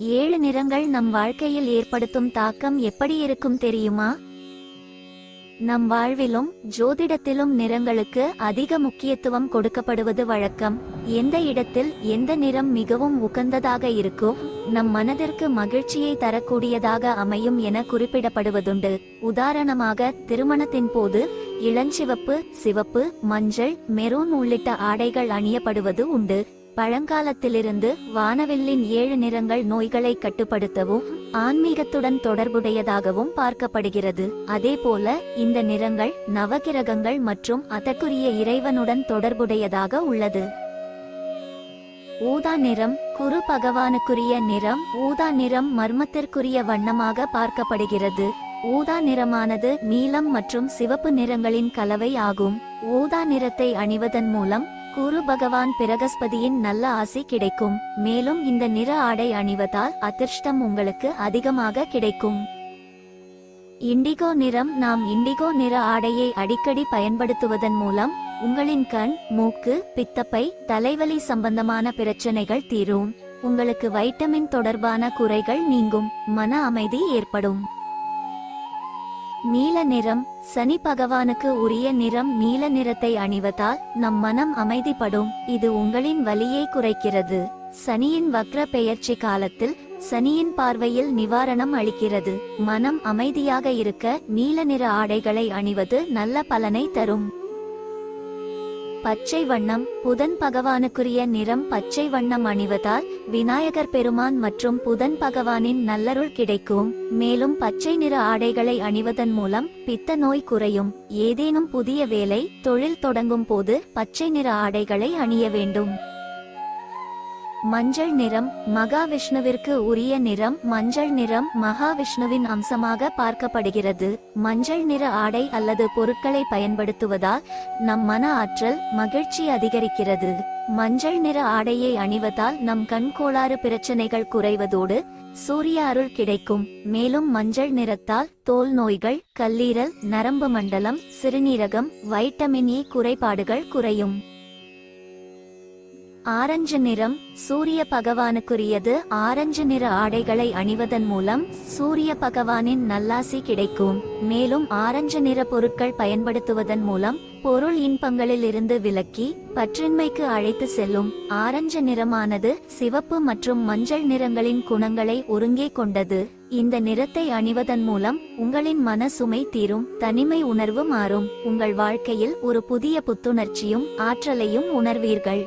7 நிறங்கள் நம் வாழ்க்கையில் ஏற்படுத்தும் தாக்கம் எப்படி இருக்கும் தெரியுமா? நம் வாழ்விலும் ஜோதிடத்திலும் நிறங்களுக்கு அதிக முக்கியத்துவம் கொடுக்கப்படுவது வழக்கம். எந்த இடத்தில் எந்த நிறம் மிகவும் உகந்ததாக இருக்கோ நம் மனதிற்கு மகிழ்ச்சியை தரக்கூடியதாக அமையும் என குறிப்பிடப்படுவதுண்டு. உதாரணமாக, திருமணத்தின் போது இளஞ்சிவப்பு, சிவப்பு, மஞ்சள், மெரூன் உள்ளிட்ட ஆடைகள் அணியப்படுவது உண்டு. பழங்காலத்திலிருந்து வானவில்லின் 7 நிறங்கள் நோய்களை கட்டுப்படுத்தவும் ஆன்மீகத்துடன் தொடர்புடையதாகவும் பார்க்கப்படுகிறது. அதேபோல இந்த நிறங்கள் நவகிரகங்கள் மற்றும் அதற்குரிய இறைவனுடன் தொடர்புடையதாக உள்ளது. ஊதா நிறம் குரு பகவானுக்குரிய நிறம். ஊதா நிறம் மர்மத்திற்குரிய வண்ணமாக பார்க்கப்படுகிறது. ஊதா நிறமானது நீலம் மற்றும் சிவப்பு நிறங்களின் கலவை ஆகும். ஊதா நிறத்தை அணிவதன் மூலம் குரு பகவான் பிரகஸ்பதியின் நல்ல ஆசி கிடைக்கும். மேலும் இந்த நிற ஆடை அணிவதால் அதிர்ஷ்டம் உங்களுக்கு அதிகமாக கிடைக்கும். இண்டிகோ நிறம். நாம் இண்டிகோ நிற ஆடையை அடிக்கடி பயன்படுத்துவதன் மூலம் உங்களின் கண், மூக்கு, பித்தப்பை, தலைவலி சம்பந்தமான பிரச்சனைகள் தீரும். உங்களுக்கு வைட்டமின் தொடர்பான குறைகள் நீங்கும். மன அமைதி ஏற்படும். நீல நிறம். சனி பகவானுக்கு உரிய நிறம். நீல நிறத்தை அணிவதால் நம் மனம் அமைதிப்படும். இது உங்களின் வலியை குறைக்கிறது. சனியின் வக்ர பெயர்ச்சி காலத்தில் சனியின் பார்வையில் நிவாரணம் அளிக்கிறது. மனம் அமைதியாக இருக்க நீல நிற ஆடைகளை அணிவது நல்ல பலனை தரும். பச்சை வண்ணம். புதன் பகவானுக்குரிய நிறம். பச்சை வண்ணம் அணிவதால் விநாயகர் பெருமான் மற்றும் புதன் பகவானின் நல்லருள் கிடைக்கும். மேலும் பச்சை நிற ஆடைகளை அணிவதன் மூலம் பித்த நோய் குறையும். ஏதேனும் புதிய வேலை, தொழில் தொடங்கும் போது பச்சை நிற ஆடைகளை அணிய வேண்டும். மஞ்சள் நிறம். மகாவிஷ்ணுவிற்கு உரிய நிறம். மஞ்சள் நிறம் மகாவிஷ்ணுவின் அம்சமாக பார்க்கப்படுகிறது. மஞ்சள் நிற ஆடை அல்லது பொருட்களை பயன்படுத்துவதால் நம் மன ஆற்றல், மகிழ்ச்சி அதிகரிக்கிறது. மஞ்சள் நிற ஆடையை அணிவதால் நம் கண் கோளாறு பிரச்சனைகள் குறைவதோடு சூரிய அருள் கிடைக்கும். மேலும் மஞ்சள் நிறத்தால் தோல் நோய்கள், கல்லீரல், நரம்பு மண்டலம், சிறுநீரகம், வைட்டமின் இ குறைபாடுகள் குறையும். ஆரஞ்சு நிறம். சூரிய பகவானுக்குரியது. ஆரஞ்சு நிற ஆடைகளை அணிவதன் மூலம் சூரிய பகவானின் நல்லாசி கிடைக்கும். மேலும் ஆரஞ்சு நிற பொருட்கள் பயன்படுத்துவதன் மூலம் பொருள் இன்பங்களில் இருந்து விலக்கி பற்றின்மைக்கு அழைத்து செல்லும். ஆரஞ்சு நிறமானது சிவப்பு மற்றும் மஞ்சள் நிறங்களின் குணங்களை ஒருங்கே கொண்டது. இந்த நிறத்தை அணிவதன் மூலம் உங்களின் மன சுமை தீரும். தனிமை உணர்வு மாறும். உங்கள் வாழ்க்கையில் ஒரு புதிய புத்துணர்ச்சியும் ஆற்றலையும் உணர்வீர்கள்.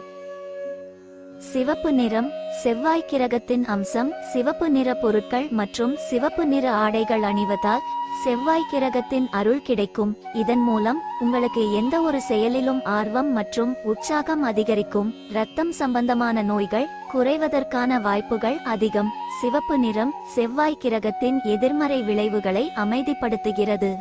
சிவப்பு நிறம். செவ்வாய் கிரகத்தின் அம்சம். சிவப்பு நிற பொருட்கள் மற்றும் சிவப்பு நிற ஆடைகள் அணிவதால் செவ்வாய் கிரகத்தின் அருள் கிடைக்கும். இதன் மூலம் உங்களுக்கு எந்த ஒரு செயலிலும் ஆர்வம் மற்றும் உற்சாகம் அதிகரிக்கும். இரத்தம் சம்பந்தமான நோய்கள் குறைவதற்கான வாய்ப்புகள் அதிகம். சிவப்பு நிறம் செவ்வாய் கிரகத்தின் எதிர்மறை விளைவுகளை அமைதிப்படுத்துகிறது.